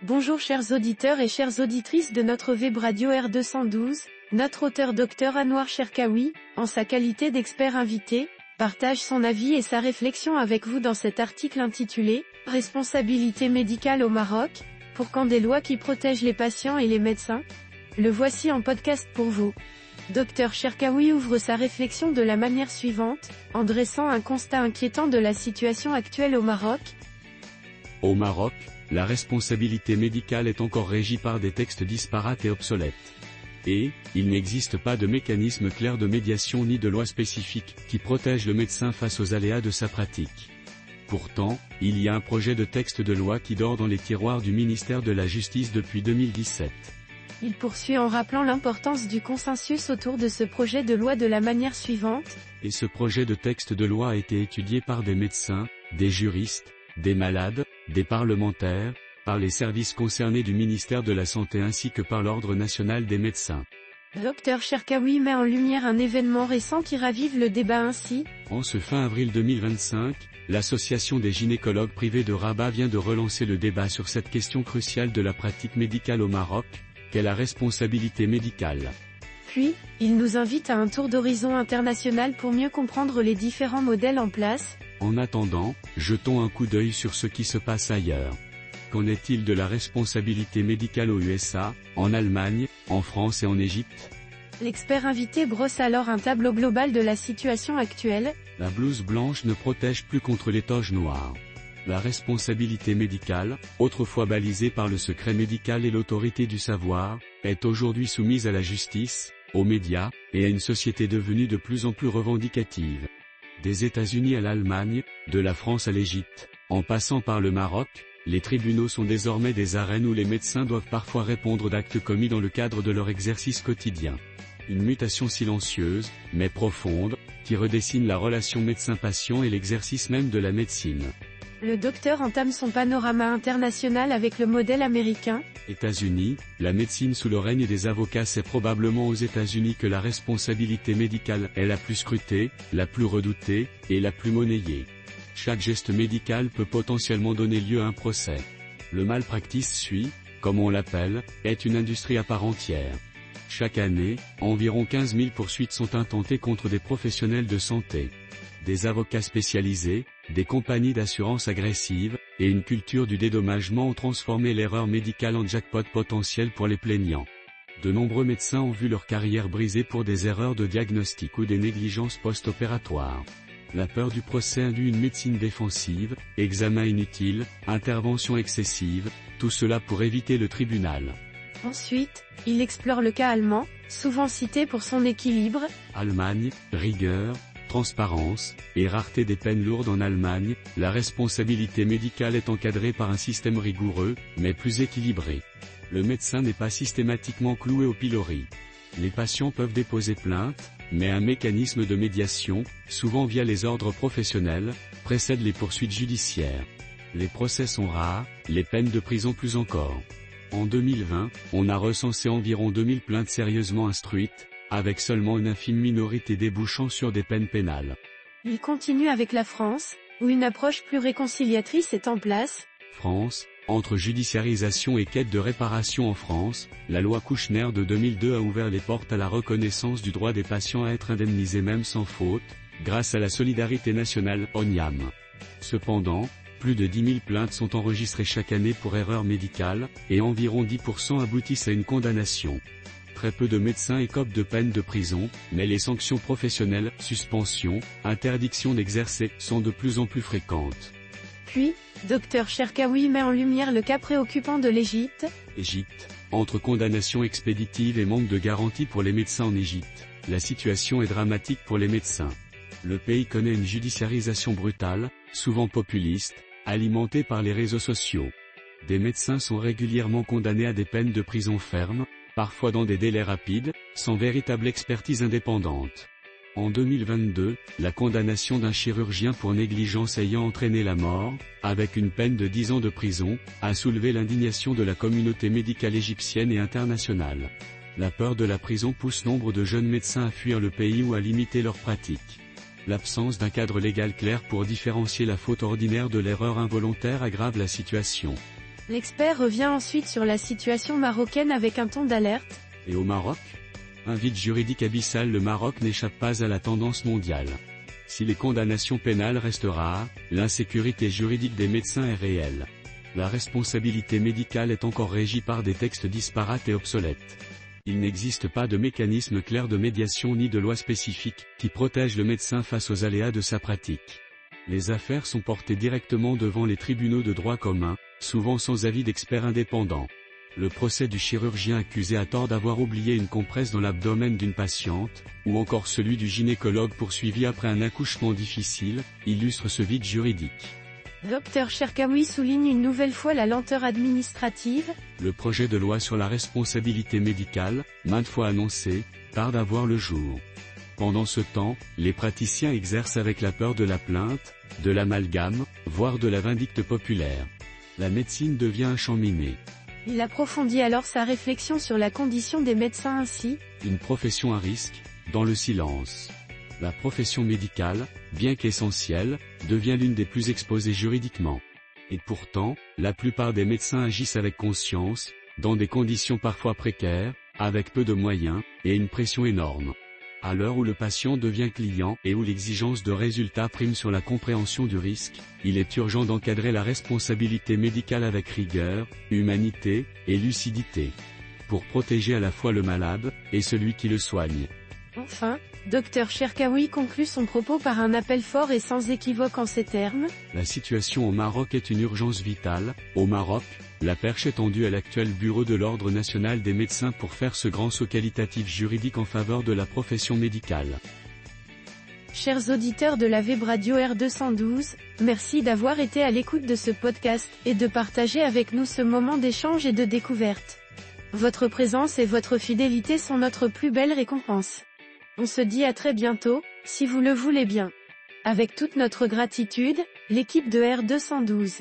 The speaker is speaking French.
Bonjour chers auditeurs et chères auditrices de notre web radio R212, notre auteur Dr Anouar Cherkaoui, en sa qualité d'expert invité, partage son avis et sa réflexion avec vous dans cet article intitulé « Responsabilité médicale au Maroc, pour quand des lois qui protègent les patients et les médecins ?» Le voici en podcast pour vous. Dr Cherkaoui ouvre sa réflexion de la manière suivante, en dressant un constat inquiétant de la situation actuelle au Maroc. Au Maroc, la responsabilité médicale est encore régie par des textes disparates et obsolètes. Et, il n'existe pas de mécanisme clair de médiation ni de loi spécifique qui protège le médecin face aux aléas de sa pratique. Pourtant, il y a un projet de texte de loi qui dort dans les tiroirs du ministère de la Justice depuis 2017. Il poursuit en rappelant l'importance du consensus autour de ce projet de loi de la manière suivante. Et ce projet de texte de loi a été étudié par des médecins, des juristes, des malades, des parlementaires, par les services concernés du ministère de la Santé ainsi que par l'Ordre national des médecins. Dr Cherkaoui met en lumière un événement récent qui ravive le débat ainsi. En ce fin avril 2025, l'Association des gynécologues privés de Rabat vient de relancer le débat sur cette question cruciale de la pratique médicale au Maroc, qu'est la responsabilité médicale. Puis, il nous invite à un tour d'horizon international pour mieux comprendre les différents modèles en place. En attendant, jetons un coup d'œil sur ce qui se passe ailleurs. Qu'en est-il de la responsabilité médicale aux USA, en Allemagne, en France et en Égypte? L'expert invité brosse alors un tableau global de la situation actuelle. La blouse blanche ne protège plus contre les toges noires. La responsabilité médicale, autrefois balisée par le secret médical et l'autorité du savoir, est aujourd'hui soumise à la justice, aux médias, et à une société devenue de plus en plus revendicative. Des États-Unis à l'Allemagne, de la France à l'Égypte, en passant par le Maroc, les tribunaux sont désormais des arènes où les médecins doivent parfois répondre d'actes commis dans le cadre de leur exercice quotidien. Une mutation silencieuse, mais profonde, qui redessine la relation médecin-patient et l'exercice même de la médecine. Le docteur entame son panorama international avec le modèle américain. États-Unis, la médecine sous le règne des avocats. C'est probablement aux États-Unis que la responsabilité médicale est la plus scrutée, la plus redoutée, et la plus monnayée. Chaque geste médical peut potentiellement donner lieu à un procès. Le malpractice suit, comme on l'appelle, est une industrie à part entière. Chaque année, environ 15 000 poursuites sont intentées contre des professionnels de santé. Des avocats spécialisés, des compagnies d'assurance agressives, et une culture du dédommagement ont transformé l'erreur médicale en jackpot potentiel pour les plaignants. De nombreux médecins ont vu leur carrière brisée pour des erreurs de diagnostic ou des négligences post-opératoires. La peur du procès induit une médecine défensive, examen inutile, intervention excessive, tout cela pour éviter le tribunal. Ensuite, il explore le cas allemand, souvent cité pour son équilibre. Allemagne, rigueur, transparence, et rareté des peines lourdes. En Allemagne, la responsabilité médicale est encadrée par un système rigoureux, mais plus équilibré. Le médecin n'est pas systématiquement cloué au pilori. Les patients peuvent déposer plainte, mais un mécanisme de médiation, souvent via les ordres professionnels, précède les poursuites judiciaires. Les procès sont rares, les peines de prison plus encore. En 2020, on a recensé environ 2000 plaintes sérieusement instruites, avec seulement une infime minorité débouchant sur des peines pénales. Il continue avec la France, où une approche plus réconciliatrice est en place. France, entre judiciarisation et quête de réparation. En France, la loi Kouchner de 2002 a ouvert les portes à la reconnaissance du droit des patients à être indemnisés même sans faute, grâce à la solidarité nationale (ONIAM). Cependant, plus de 10 000 plaintes sont enregistrées chaque année pour erreurs médicales, et environ 10% aboutissent à une condamnation. Très peu de médecins écopent de peine de prison, mais les sanctions professionnelles, suspension, interdiction d'exercer, sont de plus en plus fréquentes. Puis, Dr Cherkaoui met en lumière le cas préoccupant de l'Égypte. Égypte, entre condamnation expéditive et manque de garantie pour les médecins en Égypte, la situation est dramatique pour les médecins. Le pays connaît une judiciarisation brutale, souvent populiste, alimentée par les réseaux sociaux. Des médecins sont régulièrement condamnés à des peines de prison ferme, parfois dans des délais rapides, sans véritable expertise indépendante. En 2022, la condamnation d'un chirurgien pour négligence ayant entraîné la mort, avec une peine de 10 ans de prison, a soulevé l'indignation de la communauté médicale égyptienne et internationale. La peur de la prison pousse nombre de jeunes médecins à fuir le pays ou à limiter leurs pratiques. L'absence d'un cadre légal clair pour différencier la faute ordinaire de l'erreur involontaire aggrave la situation. L'expert revient ensuite sur la situation marocaine avec un ton d'alerte. Et au Maroc? Un vide juridique abyssal. Le Maroc n'échappe pas à la tendance mondiale. Si les condamnations pénales restent rares, l'insécurité juridique des médecins est réelle. La responsabilité médicale est encore régie par des textes disparates et obsolètes. Il n'existe pas de mécanisme clair de médiation ni de loi spécifique qui protège le médecin face aux aléas de sa pratique. Les affaires sont portées directement devant les tribunaux de droit commun, souvent sans avis d'experts indépendants. Le procès du chirurgien accusé à tort d'avoir oublié une compresse dans l'abdomen d'une patiente, ou encore celui du gynécologue poursuivi après un accouchement difficile, illustre ce vide juridique. Dr Cherkaoui souligne une nouvelle fois la lenteur administrative. Le projet de loi sur la responsabilité médicale, maintes fois annoncé, tarde à voir le jour. Pendant ce temps, les praticiens exercent avec la peur de la plainte, de l'amalgame, voire de la vindicte populaire. La médecine devient un champ miné. Il approfondit alors sa réflexion sur la condition des médecins ainsi. Une profession à risque, dans le silence. La profession médicale, bien qu'essentielle, devient l'une des plus exposées juridiquement. Et pourtant, la plupart des médecins agissent avec conscience, dans des conditions parfois précaires, avec peu de moyens, et une pression énorme. À l'heure où le patient devient client et où l'exigence de résultats prime sur la compréhension du risque, il est urgent d'encadrer la responsabilité médicale avec rigueur, humanité et lucidité. Pour protéger à la fois le malade et celui qui le soigne. Enfin, Dr Cherkaoui conclut son propos par un appel fort et sans équivoque en ces termes. La situation au Maroc est une urgence vitale. Au Maroc, la perche est tendue à l'actuel Bureau de l'Ordre national des médecins pour faire ce grand saut qualitatif juridique en faveur de la profession médicale. Chers auditeurs de la Web Radio R212, merci d'avoir été à l'écoute de ce podcast et de partager avec nous ce moment d'échange et de découverte. Votre présence et votre fidélité sont notre plus belle récompense. On se dit à très bientôt, si vous le voulez bien. Avec toute notre gratitude, l'équipe de R212.